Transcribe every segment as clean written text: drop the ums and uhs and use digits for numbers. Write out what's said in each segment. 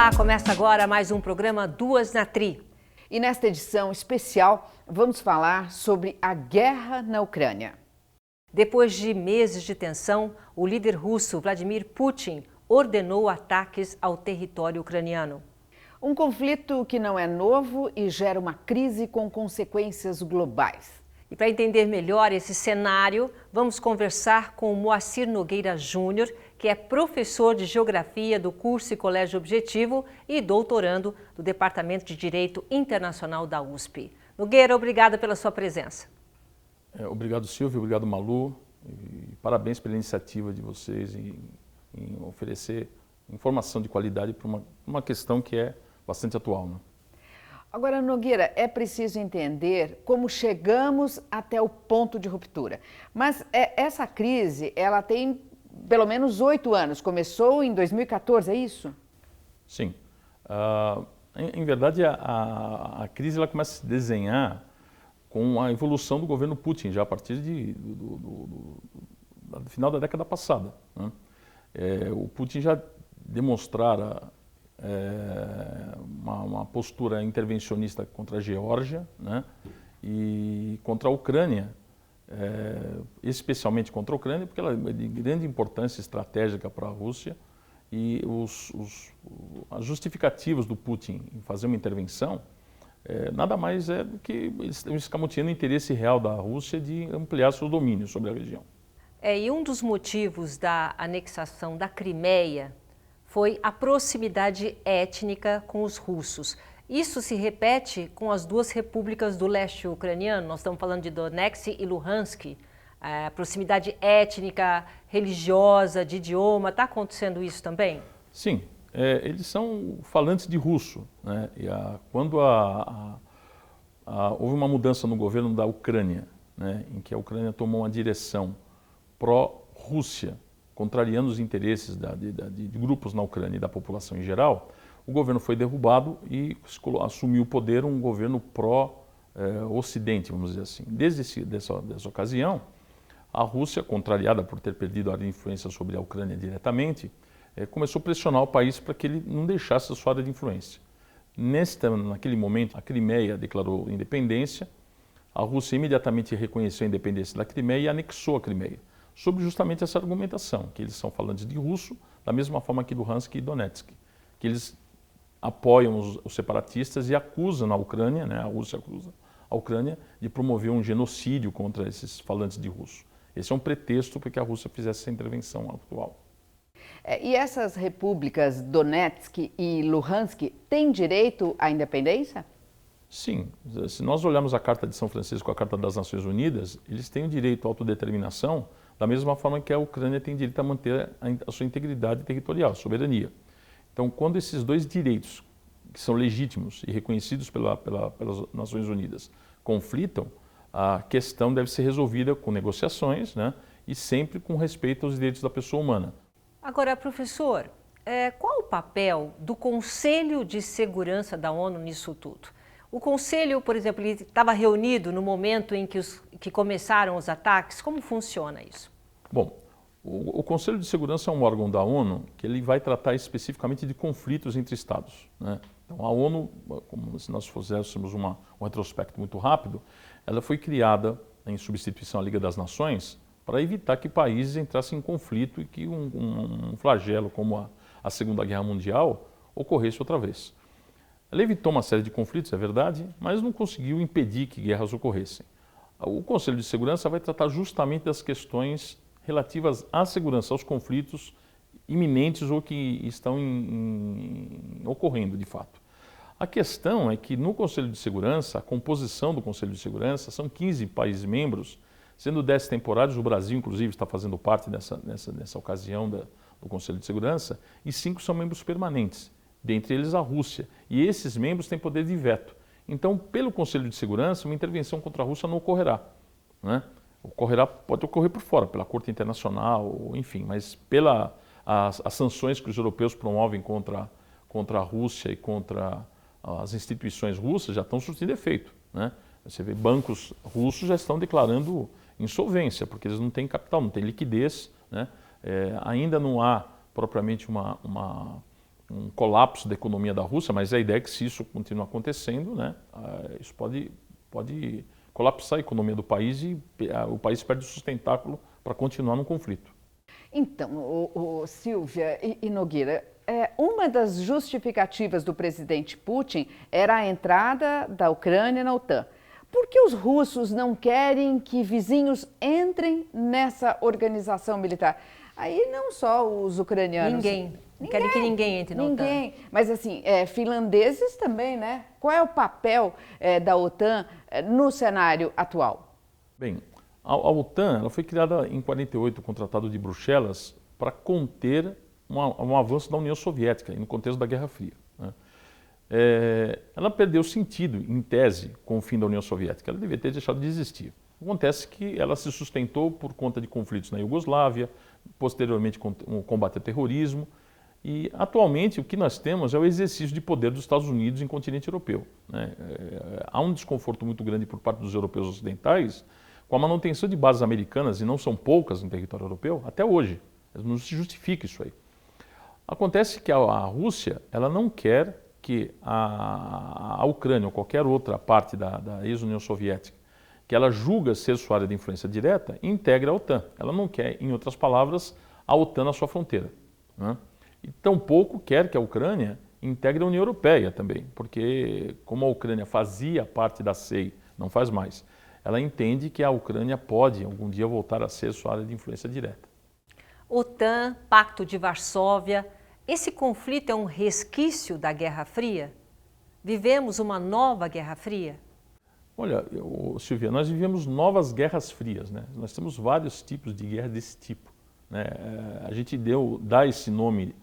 Olá, começa agora mais um programa Duas na Tri. E nesta edição especial vamos falar sobre a guerra na Ucrânia. Depois de meses de tensão, o líder russo Vladimir Putin ordenou ataques ao território ucraniano. Um conflito que não é novo e gera uma crise com consequências globais. E para entender melhor esse cenário, vamos conversar com o Moacir Nogueira Júnior, que é professor de Geografia do curso e Colégio Objetivo e doutorando do Departamento de Direito Internacional da USP. Nogueira, obrigada pela sua presença. Obrigado, Silvio, obrigado, Malu, e parabéns pela iniciativa de vocês em oferecer informação de qualidade para uma questão que é bastante atual, né? Agora, Nogueira, é preciso entender como chegamos até o ponto de ruptura. Mas essa crise, ela tem pelo menos 8 anos. Começou em 2014, é isso? Sim. Em verdade, a crise ela começa a se desenhar com a evolução do governo Putin, já a partir do final da década passada, né? O Putin já demonstrara uma postura intervencionista contra a Geórgia, né, e contra a Ucrânia, especialmente contra a Ucrânia, porque ela é de grande importância estratégica para a Rússia, e as justificativas do Putin em fazer uma intervenção nada mais é do que eles escamoteando o interesse real da Rússia de ampliar seus domínios sobre a região. E um dos motivos da anexação da Crimeia foi a proximidade étnica com os russos. Isso se repete com as duas repúblicas do leste ucraniano, nós estamos falando de Donetsk e Luhansk, proximidade étnica, religiosa, de idioma, está acontecendo isso também? Sim, eles são falantes de russo, né? E quando houve uma mudança no governo da Ucrânia, né, em que a Ucrânia tomou uma direção pró-Rússia, contrariando os interesses de grupos na Ucrânia e da população em geral, o governo foi derrubado e assumiu o poder um governo pró-Ocidente, vamos dizer assim. Desde dessa ocasião, a Rússia, contrariada por ter perdido a área de influência sobre a Ucrânia diretamente, começou a pressionar o país para que ele não deixasse a sua área de influência. Naquele momento, a Crimeia declarou independência, a Rússia imediatamente reconheceu a independência da Crimeia e anexou a Crimeia, sobre justamente essa argumentação, que eles são falantes de russo, da mesma forma que Luhansk e Donetsk, que eles apoiam os separatistas e acusam a Ucrânia, né, a Rússia acusa a Ucrânia de promover um genocídio contra esses falantes de russo. Esse é um pretexto para que a Rússia fizesse essa intervenção atual. E essas repúblicas Donetsk e Luhansk têm direito à independência? Sim, se nós olharmos a Carta de São Francisco, a Carta das Nações Unidas, eles têm o direito à autodeterminação, da mesma forma que a Ucrânia tem direito a manter a sua integridade territorial, a soberania. Então, quando esses dois direitos, que são legítimos e reconhecidos pelas Nações Unidas, conflitam, a questão deve ser resolvida com negociações, né, e sempre com respeito aos direitos da pessoa humana. Agora, professor, qual o papel do Conselho de Segurança da ONU nisso tudo? O Conselho, por exemplo, ele estava reunido no momento em que começaram os ataques. Como funciona isso? Bom, o Conselho de Segurança é um órgão da ONU que ele vai tratar especificamente de conflitos entre Estados, né? Então, a ONU, como se nós fizéssemos um retrospecto muito rápido, ela foi criada em substituição à Liga das Nações para evitar que países entrassem em conflito e que um flagelo como a Segunda Guerra Mundial ocorresse outra vez. Ela evitou uma série de conflitos, é verdade, mas não conseguiu impedir que guerras ocorressem. O Conselho de Segurança vai tratar justamente das questões relativas à segurança, aos conflitos iminentes ou que estão ocorrendo de fato. A questão é que no Conselho de Segurança, a composição do Conselho de Segurança são 15 países membros, sendo 10 temporários, o Brasil inclusive está fazendo parte nessa ocasião do Conselho de Segurança, e 5 são membros permanentes. Dentre eles a Rússia, e esses membros têm poder de veto. Então, pelo Conselho de Segurança, uma intervenção contra a Rússia não ocorrerá, né? Pode ocorrer por fora, pela Corte Internacional, enfim, mas as sanções que os europeus promovem contra a Rússia e contra as instituições russas já estão surtindo efeito, né? Você vê, bancos russos já estão declarando insolvência, porque eles não têm capital, não têm liquidez, né? Ainda não há propriamente um colapso da economia da Rússia, mas a ideia é que se isso continuar acontecendo, né, isso pode colapsar a economia do país e o país perde o sustentáculo para continuar no conflito. Então, Silvia e Nogueira, uma das justificativas do presidente Putin era a entrada da Ucrânia na OTAN. Por que os russos não querem que vizinhos entrem nessa organização militar? Aí não só os ucranianos. Ninguém. Querem que ninguém entre na OTAN. Ninguém. Mas assim, finlandeses também, né? Qual é o papel da OTAN no cenário atual? Bem, a OTAN ela foi criada em 1948 com o Tratado de Bruxelas para conter um avanço da União Soviética no contexto da Guerra Fria, né? Ela perdeu sentido, em tese, com o fim da União Soviética. Ela deveria ter deixado de existir. Acontece que ela se sustentou por conta de conflitos na Iugoslávia, posteriormente com o combate ao terrorismo, e atualmente o que nós temos é o exercício de poder dos Estados Unidos em continente europeu, né? Há um desconforto muito grande por parte dos europeus ocidentais com a manutenção de bases americanas, e não são poucas no território europeu, até hoje. Não se justifica isso aí. Acontece que a Rússia ela não quer que a Ucrânia ou qualquer outra parte da ex-União Soviética, que ela julga ser sua área de influência direta, integre a OTAN. Ela não quer, em outras palavras, a OTAN na sua fronteira, né? E tampouco quer que a Ucrânia integre a União Europeia também, porque como a Ucrânia fazia parte da CEI, não faz mais, ela entende que a Ucrânia pode algum dia voltar a ser sua área de influência direta. OTAN, Pacto de Varsóvia, esse conflito é um resquício da Guerra Fria? Vivemos uma nova Guerra Fria? Olha, Silvia, nós vivemos novas guerras frias, né? Nós temos vários tipos de guerra desse tipo, né? A gente dá esse nome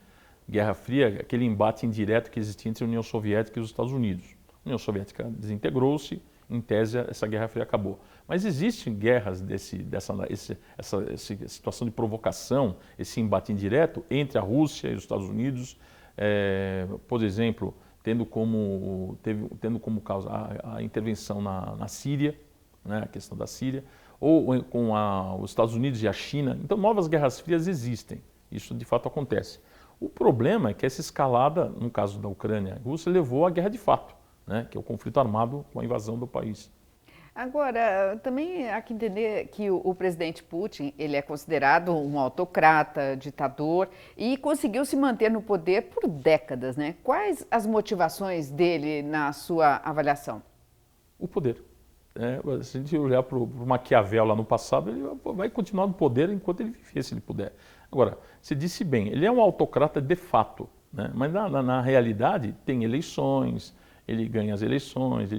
Guerra Fria, aquele embate indireto que existia entre a União Soviética e os Estados Unidos. A União Soviética desintegrou-se, em tese essa Guerra Fria acabou. Mas existem guerras essa situação de provocação, esse embate indireto entre a Rússia e os Estados Unidos, por exemplo, tendo como causa a intervenção na Síria, né, a questão da Síria, ou com os Estados Unidos e a China. Então, novas guerras frias existem. Isso, de fato, acontece. O problema é que essa escalada, no caso da Ucrânia e Rússia, levou à guerra de fato, né, que é o conflito armado com a invasão do país. Agora, também há que entender que o presidente Putin, ele é considerado um autocrata, ditador, e conseguiu se manter no poder por décadas, né? Quais as motivações dele na sua avaliação? O poder. Se a gente olhar para o Maquiavel lá no passado, ele vai continuar no poder enquanto ele viver, se ele puder. Agora, você disse bem, ele é um autocrata de fato, né? Mas na realidade tem eleições, ele ganha as eleições,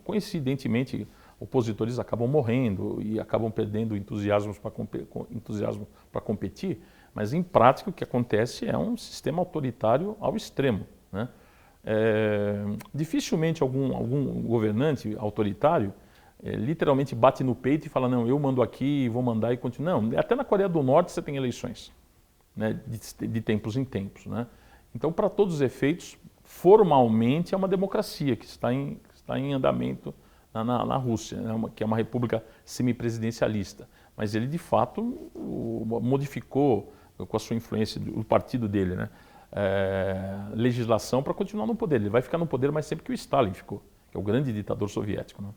coincidentemente, opositores acabam morrendo e acabam perdendo entusiasmo para competir, mas em prática o que acontece é um sistema autoritário ao extremo, né? Dificilmente algum governante autoritário literalmente bate no peito e fala, não, eu mando aqui, vou mandar e continua. Não, até na Coreia do Norte você tem eleições, né, de tempos em tempos, né? Então, para todos os efeitos, formalmente é uma democracia que está em andamento na Rússia, né, que é uma república semipresidencialista. Mas ele, de fato, modificou, com a sua influência, o partido dele, né, legislação para continuar no poder. Ele vai ficar no poder mais sempre que o Stalin ficou, que é o grande ditador soviético, né?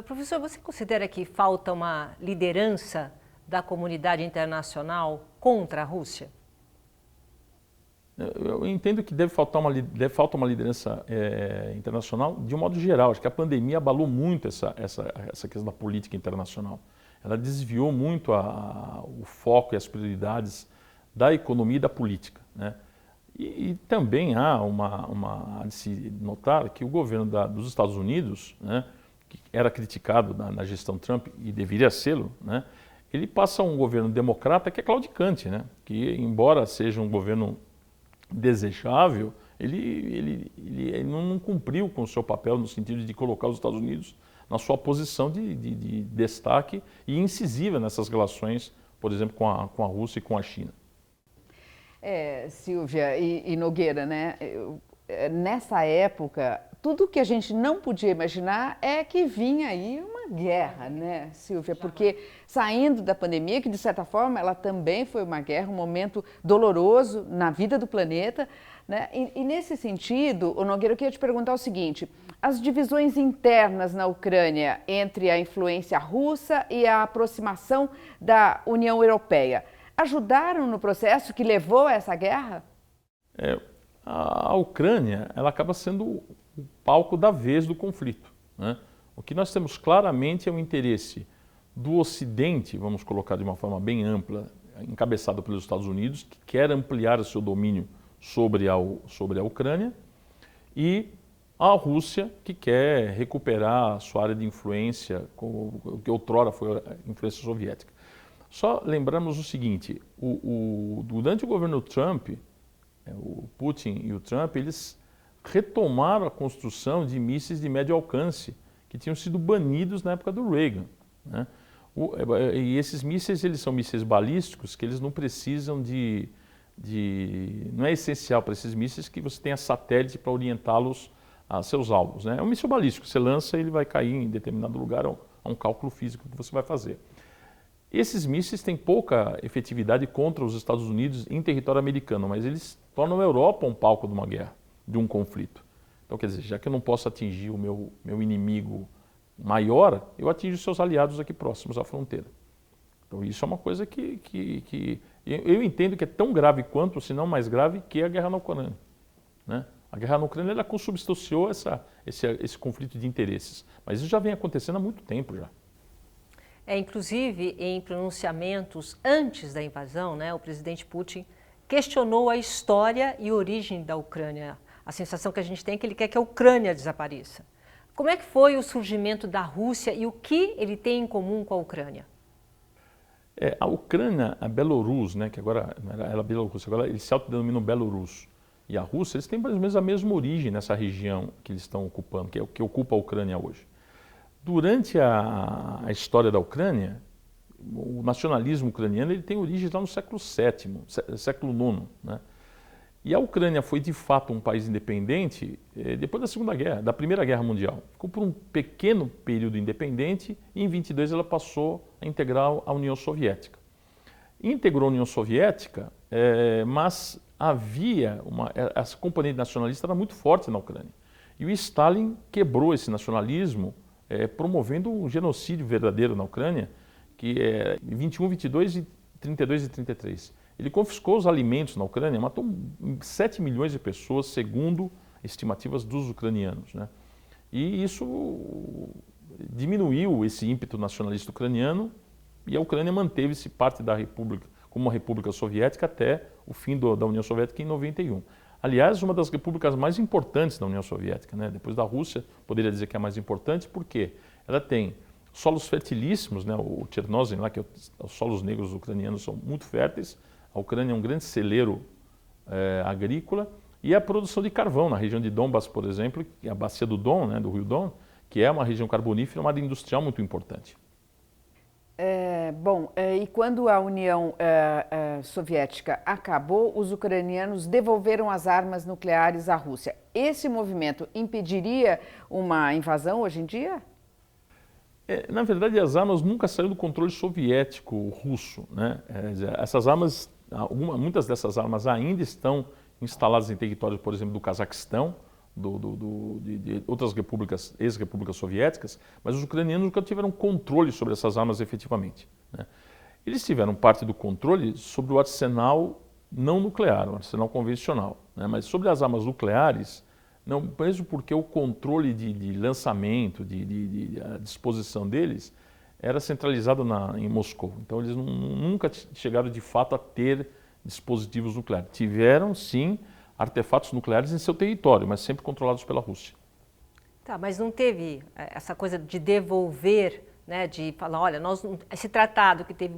Professor, você considera que falta uma liderança da comunidade internacional contra a Rússia? Eu entendo que deve faltar uma liderança internacional de um modo geral. Acho que a pandemia abalou muito essa questão da política internacional. Ela desviou muito o foco e as prioridades da economia e da política, né? E também há de se notar que o governo dos Estados Unidos, né, que era criticado na gestão Trump e deveria sê-lo, né, ele passa um governo democrata que é claudicante, né, que embora seja um governo desejável, ele não cumpriu com o seu papel no sentido de colocar os Estados Unidos na sua posição de destaque e incisiva nessas relações, por exemplo, com a Rússia e com a China. Silvia e Nogueira, né? Nessa época, tudo que a gente não podia imaginar é que vinha aí uma guerra, né, Silvia? Porque saindo da pandemia, que de certa forma ela também foi uma guerra, um momento doloroso na vida do planeta, né? E nesse sentido, Nogueira, eu queria te perguntar o seguinte: as divisões internas na Ucrânia entre a influência russa e a aproximação da União Europeia ajudaram no processo que levou a essa guerra? A Ucrânia, ela acaba sendo o palco da vez do conflito, né? O que nós temos claramente é o interesse do Ocidente, vamos colocar de uma forma bem ampla, encabeçado pelos Estados Unidos, que quer ampliar o seu domínio sobre a Ucrânia, e a Rússia, que quer recuperar a sua área de influência, o que outrora foi a influência soviética. Só lembramos o seguinte: durante o governo Trump, o Putin e o Trump, eles retomaram a construção de mísseis de médio alcance que tinham sido banidos na época do Reagan, né? E esses mísseis, eles são mísseis balísticos, que eles não precisam não é essencial para esses mísseis que você tenha satélite para orientá-los a seus alvos, né? É um míssil balístico, você lança e ele vai cair em determinado lugar, é um cálculo físico que você vai fazer. Esses mísseis têm pouca efetividade contra os Estados Unidos em território americano, mas eles tornam a Europa um palco de uma guerra, de um conflito. Então, quer dizer, já que eu não posso atingir o meu inimigo maior, eu atingo os seus aliados aqui próximos à fronteira. Então, isso é uma coisa que eu entendo que é tão grave quanto, se não mais grave, que a guerra na Ucrânia, né? A guerra na Ucrânia, ela consubstanciou esse conflito de interesses, mas isso já vem acontecendo há muito tempo já. Inclusive, em pronunciamentos antes da invasão, né, o presidente Putin questionou a história e origem da Ucrânia. A sensação que a gente tem é que ele quer que a Ucrânia desapareça. Como é que foi o surgimento da Rússia e o que ele tem em comum com a Ucrânia? A Ucrânia, a Belarus, né, que agora era Bielorrússia, agora eles se autodenominam Belarus, e a Rússia, eles têm mais ou menos a mesma origem nessa região que eles estão ocupando, que é o que ocupa a Ucrânia hoje. Durante a história da Ucrânia, o nacionalismo ucraniano ele tem origem lá no século VII, século IX, né? E a Ucrânia foi de fato um país independente depois da Segunda Guerra, da Primeira Guerra Mundial. Ficou por um pequeno período independente e em 22 ela passou a integrar a União Soviética. Integrou a União Soviética, mas essa componente nacionalista era muito forte na Ucrânia. E o Stalin quebrou esse nacionalismo, promovendo um genocídio verdadeiro na Ucrânia, que é 21, 22, 32 e 33. Ele confiscou os alimentos na Ucrânia, matou 7 milhões de pessoas, segundo estimativas dos ucranianos, né? E isso diminuiu esse ímpeto nacionalista ucraniano e a Ucrânia manteve-se parte da república, como uma república soviética até o fim da União Soviética em 91. Aliás, uma das repúblicas mais importantes da União Soviética, né? Depois da Rússia, poderia dizer que é a mais importante, porque ela tem solos fertilíssimos, né? O Chernozem, lá, que os solos negros ucranianos são muito férteis. A Ucrânia é um grande celeiro agrícola, e a produção de carvão na região de Donbas, por exemplo, que é a bacia do Don, né, do rio Don, que é uma região carbonífera, uma área industrial muito importante. E quando a União Soviética acabou, os ucranianos devolveram as armas nucleares à Rússia. Esse movimento impediria uma invasão hoje em dia? Na verdade, as armas nunca saíram do controle soviético russo, né? Essas armas, muitas dessas armas ainda estão instaladas em territórios, por exemplo, do Cazaquistão, de outras repúblicas, ex-repúblicas soviéticas, mas os ucranianos nunca tiveram controle sobre essas armas efetivamente, né? Eles tiveram parte do controle sobre o arsenal não nuclear, o arsenal convencional, né? Mas sobre as armas nucleares, não, mesmo porque o controle de lançamento, a disposição deles, era centralizado em Moscou. Então eles nunca chegaram de fato a ter dispositivos nucleares. Tiveram, sim, artefatos nucleares em seu território, mas sempre controlados pela Rússia. Tá, mas não teve essa coisa de devolver, né, de falar, olha, esse tratado que teve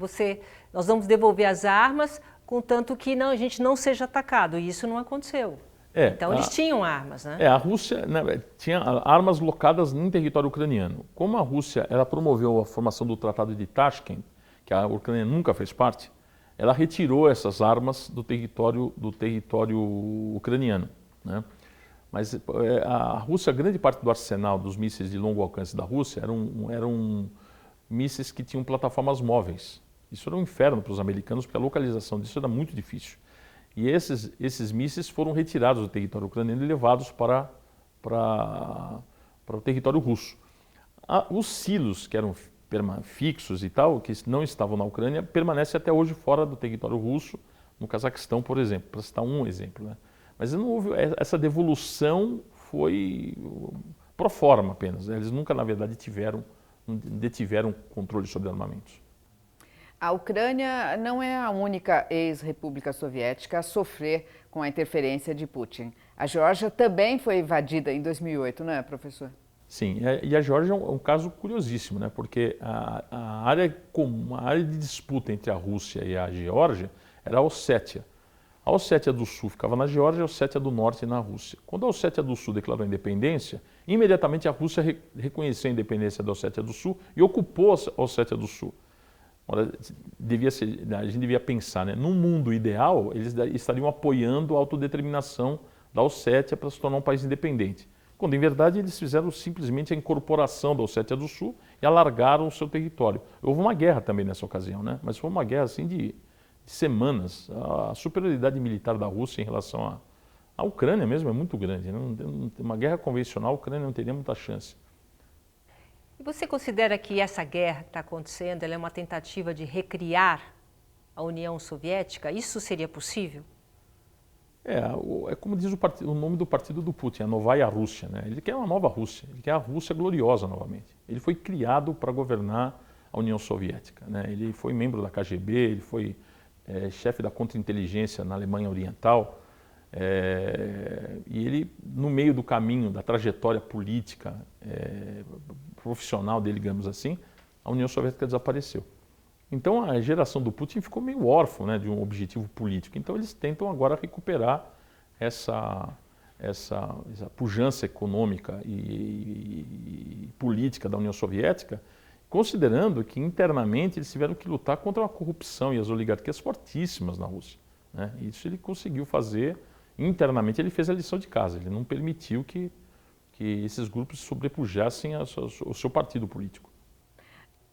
nós vamos devolver as armas, contanto que a gente não seja atacado, e isso não aconteceu. Então eles tinham armas, né? A Rússia, né, tinha armas locadas em território ucraniano. Como a Rússia promoveu a formação do Tratado de Tashkent, que a Ucrânia nunca fez parte, ela retirou essas armas do território ucraniano, né? Mas a Rússia, grande parte do arsenal dos mísseis de longo alcance da Rússia eram mísseis que tinham plataformas móveis. Isso era um inferno para os americanos, porque a localização disso era muito difícil. E esses mísseis foram retirados do território ucraniano e levados para o território russo. Os silos, que eram fixos e tal, que não estavam na Ucrânia, permanecem até hoje fora do território russo, no Cazaquistão, por exemplo, para citar um exemplo, né? Mas não houve, essa devolução foi pro forma apenas, né? Eles nunca, na verdade, detiveram controle sobre armamentos. A Ucrânia não é a única ex-república soviética a sofrer com a interferência de Putin. A Geórgia também foi invadida em 2008, não é, professor? Sim, e a Geórgia é um caso curiosíssimo, né? Porque a área comum, a área de disputa entre a Rússia e a Geórgia era a Ossétia. A Ossétia do Sul ficava na Geórgia e a Ossétia do Norte na Rússia. Quando a Ossétia do Sul declarou a independência, imediatamente a Rússia reconheceu a independência da Ossétia do Sul e ocupou a Ossétia do Sul. Ora, a gente devia pensar, né? Num mundo ideal, eles estariam apoiando a autodeterminação da Ossétia para se tornar um país independente. Quando, em verdade, eles fizeram simplesmente a incorporação da Ossétia do Sul e alargaram o seu território. Houve uma guerra também nessa ocasião, né? Mas foi uma guerra assim de semanas. A superioridade militar da Rússia em relação à Ucrânia mesmo é muito grande. Uma guerra convencional, a Ucrânia não teria muita chance. E você considera que essa guerra que está acontecendo, ela é uma tentativa de recriar a União Soviética? Isso seria possível? É como diz o nome do partido do Putin, a Novaya Rússia, né? Ele quer uma nova Rússia, ele quer a Rússia gloriosa novamente. Ele foi criado para governar a União Soviética, né? Ele foi membro da KGB, ele foi chefe da contra-inteligência na Alemanha Oriental, e ele, no meio do caminho da trajetória política, profissional dele, digamos assim, a União Soviética desapareceu. Então a geração do Putin ficou meio órfã, né, de um objetivo político. Então eles tentam agora recuperar essa pujança econômica e política da União Soviética, considerando que internamente eles tiveram que lutar contra a corrupção e as oligarquias fortíssimas na Rússia, né? Isso ele conseguiu fazer internamente, ele fez a lição de casa, ele não permitiu que esses grupos sobrepujassem o seu partido político.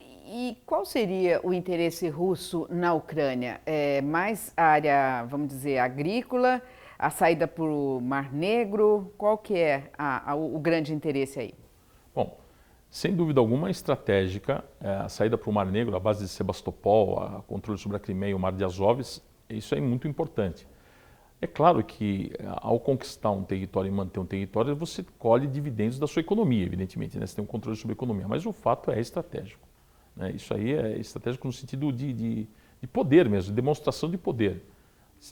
E qual seria o interesse russo na Ucrânia? Mais a área, vamos dizer, agrícola, a saída para o Mar Negro? Qual que é o grande interesse aí? Bom, sem dúvida alguma estratégica, a saída para o Mar Negro, a base de Sebastopol, o controle sobre a Crimeia e o Mar de Azov, isso é muito importante. É claro que ao conquistar um território e manter um território, você colhe dividendos da sua economia, evidentemente, né? Você tem um controle sobre a economia, mas o fato é estratégico. Isso aí é estratégico no sentido de poder mesmo, de demonstração de poder.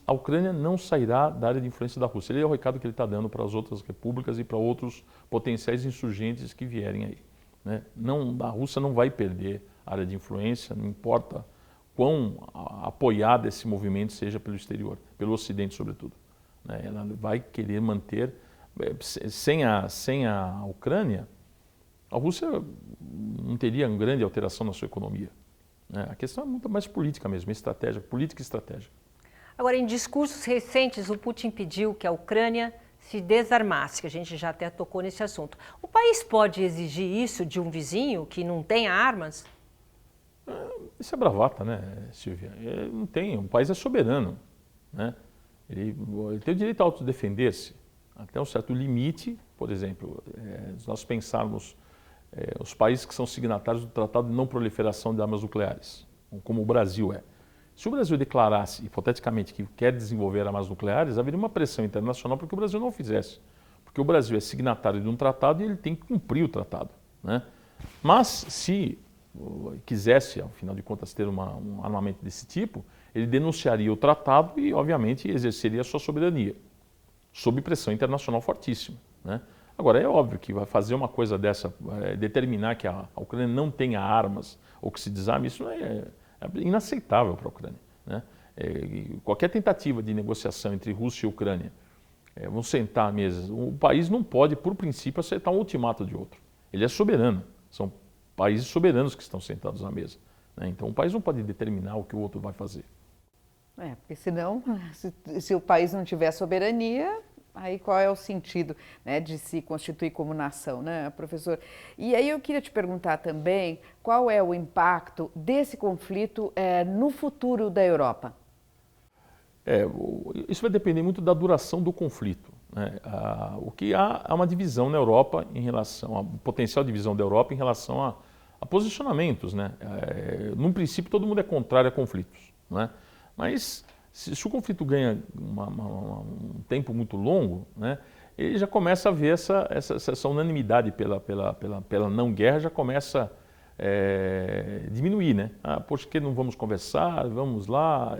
A Ucrânia não sairá da área de influência da Rússia. Ele é o recado que ele está dando para as outras repúblicas e para outros potenciais insurgentes que vierem aí, né? A Rússia não vai perder a área de influência, não importa quão apoiado esse movimento seja pelo exterior, pelo Ocidente sobretudo, né? Ela vai querer manter, sem a Ucrânia, a Rússia não teria uma grande alteração na sua economia, né? A questão é muito mais política mesmo, estratégia, política e estratégia. Agora, em discursos recentes, o Putin pediu que a Ucrânia se desarmasse, que a gente já até tocou nesse assunto. O país pode exigir isso de um vizinho que não tenha armas? Isso é bravata, né, Silvia? Não tem, o país é soberano, né? Ele tem o direito a autodefender-se até um certo limite. Por exemplo, se nós pensarmos os países que são signatários do Tratado de Não Proliferação de Armas Nucleares, como o Brasil é. Se o Brasil declarasse, hipoteticamente, que quer desenvolver armas nucleares, haveria uma pressão internacional para que o Brasil não o fizesse. Porque o Brasil é signatário de um tratado e ele tem que cumprir o tratado, né? Mas se quisesse, ao final de contas, ter um armamento desse tipo, ele denunciaria o tratado e, obviamente, exerceria a sua soberania, sob pressão internacional fortíssima, né? Agora, é óbvio que vai fazer uma coisa dessa, determinar que a Ucrânia não tenha armas ou que se desarme, isso é inaceitável para a Ucrânia, né? Qualquer tentativa de negociação entre Rússia e Ucrânia, vão sentar à mesa, o país não pode, por princípio, aceitar um ultimato de outro. Ele é soberano, são países soberanos que estão sentados à mesa, né? Então o país não pode determinar o que o outro vai fazer. Porque senão, se o país não tiver soberania, aí qual é o sentido, né, de se constituir como nação, né, professor? E aí eu queria te perguntar também qual é o impacto desse conflito no futuro da Europa? Isso vai depender muito da duração do conflito, né? O que há uma divisão na Europa em relação a potencial divisão da Europa em relação a posicionamentos, né? Num princípio todo mundo é contrário a conflitos, né? Mas se o conflito ganha um tempo muito longo, né, ele já começa a ver essa unanimidade pela não guerra já começa a diminuir, né? Por que não vamos conversar? Vamos lá.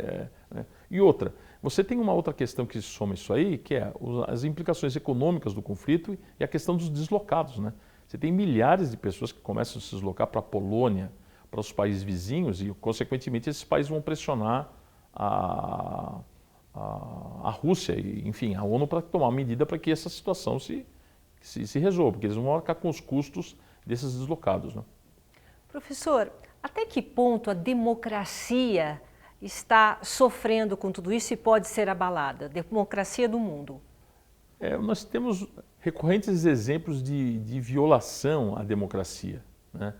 Né? E outra, você tem uma outra questão que soma isso aí, que é as implicações econômicas do conflito e a questão dos deslocados, né? Você tem milhares de pessoas que começam a se deslocar para a Polônia, para os países vizinhos e, consequentemente, esses países vão pressionar a Rússia e, enfim, a ONU para tomar medida para que essa situação se resolva, porque eles vão arcar com os custos desses deslocados, né? Professor, até que ponto a democracia está sofrendo com tudo isso e pode ser abalada? Democracia do mundo. Nós temos recorrentes exemplos de violação à democracia, né?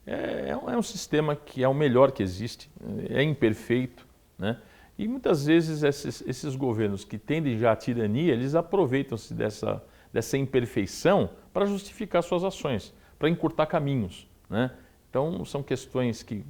É um sistema que é o melhor que existe, é imperfeito, né? E muitas vezes esses governos que tendem já à tirania, eles aproveitam-se dessa imperfeição para justificar suas ações, para encurtar caminhos, né? Então são questões que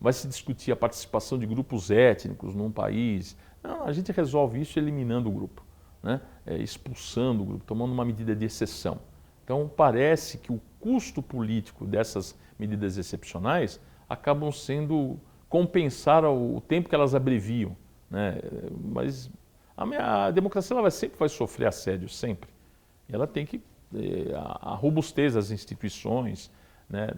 vai se discutir a participação de grupos étnicos num país. Não, a gente resolve isso eliminando o grupo, né? Expulsando o grupo, tomando uma medida de exceção. Então parece que o custo político dessas medidas excepcionais acabam sendo compensar o tempo que elas abreviam, né? Mas a democracia ela sempre vai sofrer assédio, sempre. E ela tem que a robustez das instituições, né,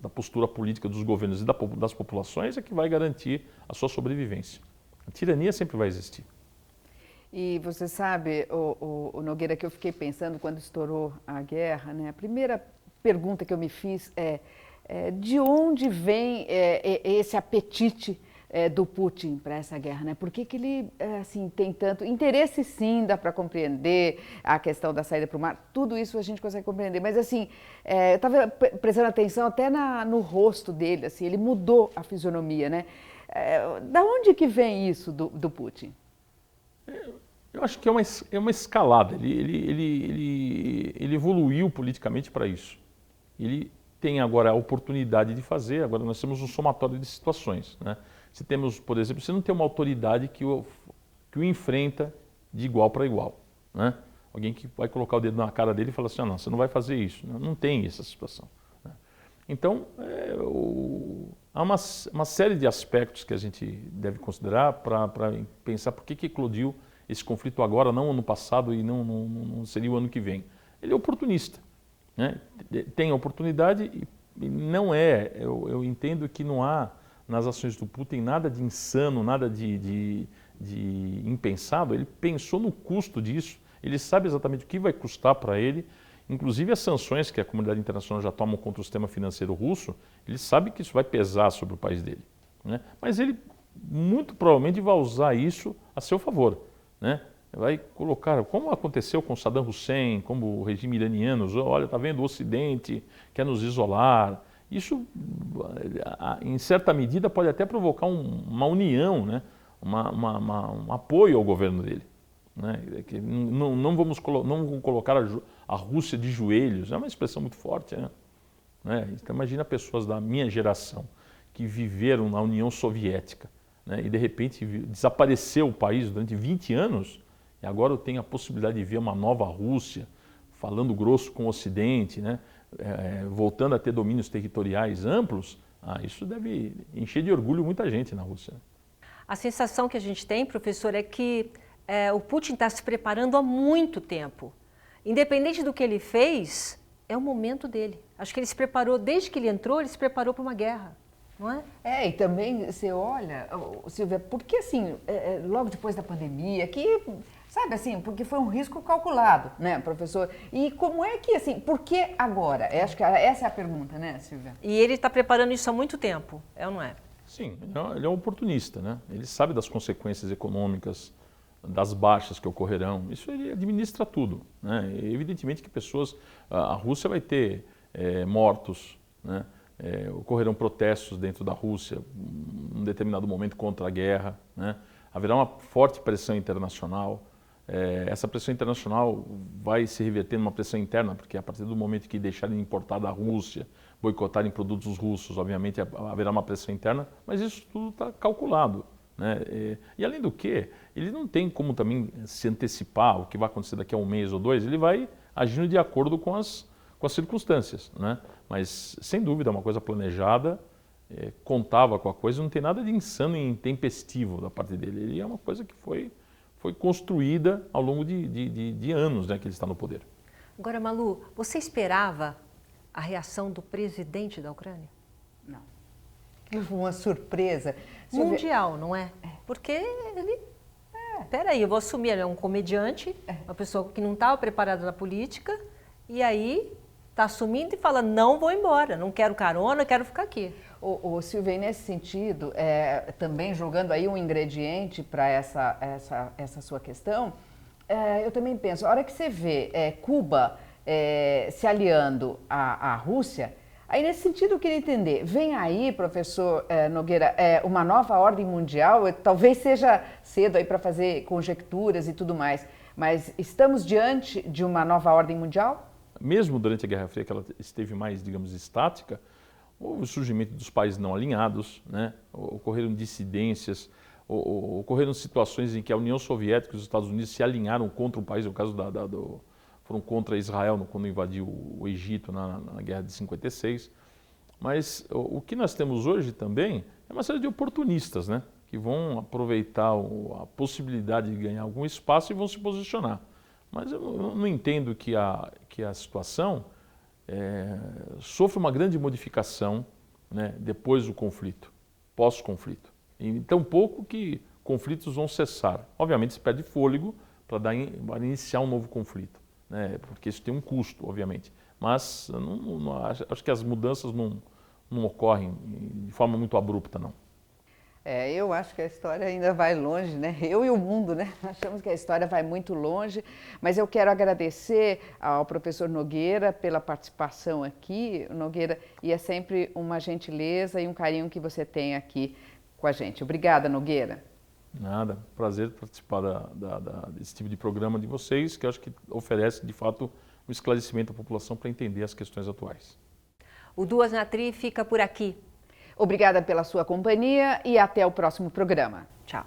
da postura política dos governos e das populações é que vai garantir a sua sobrevivência. A tirania sempre vai existir. E você sabe, o Nogueira, que eu fiquei pensando quando estourou a guerra, né? A primeira pergunta que eu me fiz de onde vem esse apetite do Putin para essa guerra, né? Por que ele assim, tem tanto interesse? Sim, dá para compreender a questão da saída para o mar, tudo isso a gente consegue compreender, mas assim, eu estava prestando atenção até no rosto dele, assim, ele mudou a fisionomia, né? Da onde que vem isso do Putin? Eu acho que é uma escalada, ele evoluiu politicamente para isso. Ele tem agora a oportunidade de fazer, agora nós temos um somatório de situações, né? Se temos, por exemplo, você não tem uma autoridade que o enfrenta de igual para igual, né? Alguém que vai colocar o dedo na cara dele e falar assim, não, você não vai fazer isso. Não tem essa situação, né? Então, há uma série de aspectos que a gente deve considerar para pensar por que eclodiu esse conflito agora, não ano passado e não seria o ano que vem. Ele é oportunista, né? Tem a oportunidade e não eu entendo que não há nas ações do Putin nada de insano, nada de impensado. Ele pensou no custo disso, ele sabe exatamente o que vai custar para ele, inclusive as sanções que a comunidade internacional já toma contra o sistema financeiro russo, ele sabe que isso vai pesar sobre o país dele, né? Mas ele muito provavelmente vai usar isso a seu favor, né? Vai colocar, como aconteceu com Saddam Hussein, como o regime iraniano, olha, está vendo, o Ocidente quer nos isolar. Isso, em certa medida, pode até provocar uma união, né? Um apoio ao governo dele, né? Que não vamos colocar a Rússia de joelhos, é uma expressão muito forte, né? Então, imagina pessoas da minha geração que viveram na União Soviética, né? E de repente desapareceu o país durante 20 anos e agora eu tenho a possibilidade de ver uma nova Rússia falando grosso com o Ocidente, né? Voltando a ter domínios territoriais amplos. Isso deve encher de orgulho muita gente na Rússia. A sensação que a gente tem, professor, é que o Putin está se preparando há muito tempo. Independente do que ele fez, é o momento dele. Acho que ele se preparou, desde que ele entrou, ele se preparou para uma guerra, não é? E também você olha, Silvia, porque assim, logo depois da pandemia, que, sabe assim, porque foi um risco calculado, né, professor? E como é que, assim, por que agora? Acho que essa é a pergunta, né, Silvia? E ele está preparando isso há muito tempo, é ou não é? Sim, ele é um oportunista, né? Ele sabe das consequências econômicas das baixas que ocorrerão. Isso ele administra tudo, né? E evidentemente que a Rússia vai ter mortos, né? Ocorrerão protestos dentro da Rússia em um determinado momento contra a guerra, né? Haverá uma forte pressão internacional. Essa pressão internacional vai se reverter numa pressão interna, porque a partir do momento que deixarem de importar da Rússia, boicotarem produtos russos, obviamente haverá uma pressão interna, mas isso tudo está calculado, né? E além do que, ele não tem como também se antecipar o que vai acontecer daqui a um mês ou dois, ele vai agindo de acordo com as circunstâncias, né? Mas, sem dúvida, é uma coisa planejada, contava com a coisa, não tem nada de insano e intempestivo da parte dele. Ele é uma coisa que foi construída ao longo de anos, né, que ele está no poder. Agora, Malu, você esperava a reação do presidente da Ucrânia? Não. Uma surpresa. Mundial, não é? Porque ele... Peraí, eu vou assumir, ele é um comediante, uma pessoa que não estava preparada na política, e aí está assumindo e fala, não vou embora, não quero carona, quero ficar aqui. O Silvia, nesse sentido, também jogando aí um ingrediente para essa sua questão, eu também penso, a hora que você vê Cuba se aliando à Rússia, aí nesse sentido eu queria entender, vem aí, professor Nogueira, uma nova ordem mundial, talvez seja cedo aí para fazer conjecturas e tudo mais, mas estamos diante de uma nova ordem mundial? Mesmo durante a Guerra Fria, que ela esteve mais, digamos, estática, houve o surgimento dos países não alinhados, né? Ocorreram dissidências, ocorreram situações em que a União Soviética e os Estados Unidos se alinharam contra um país, no caso foram contra Israel quando invadiu o Egito na Guerra de 56. Mas o que nós temos hoje também é uma série de oportunistas, né? Que vão aproveitar a possibilidade de ganhar algum espaço e vão se posicionar. Mas eu não entendo que a situação sofre uma grande modificação, né, depois do conflito, pós-conflito. E tão pouco que conflitos vão cessar. Obviamente se perde fôlego para iniciar um novo conflito, né, porque isso tem um custo, obviamente. Mas acho que as mudanças não ocorrem de forma muito abrupta, não. Eu acho que a história ainda vai longe, né? Eu e o mundo, né? Achamos que a história vai muito longe, mas eu quero agradecer ao professor Nogueira pela participação aqui, Nogueira, e é sempre uma gentileza e um carinho que você tem aqui com a gente. Obrigada, Nogueira. Nada, prazer participar desse tipo de programa de vocês, que eu acho que oferece, de fato, um esclarecimento à população para entender as questões atuais. O Duas na Tri fica por aqui. Obrigada pela sua companhia e até o próximo programa. Tchau.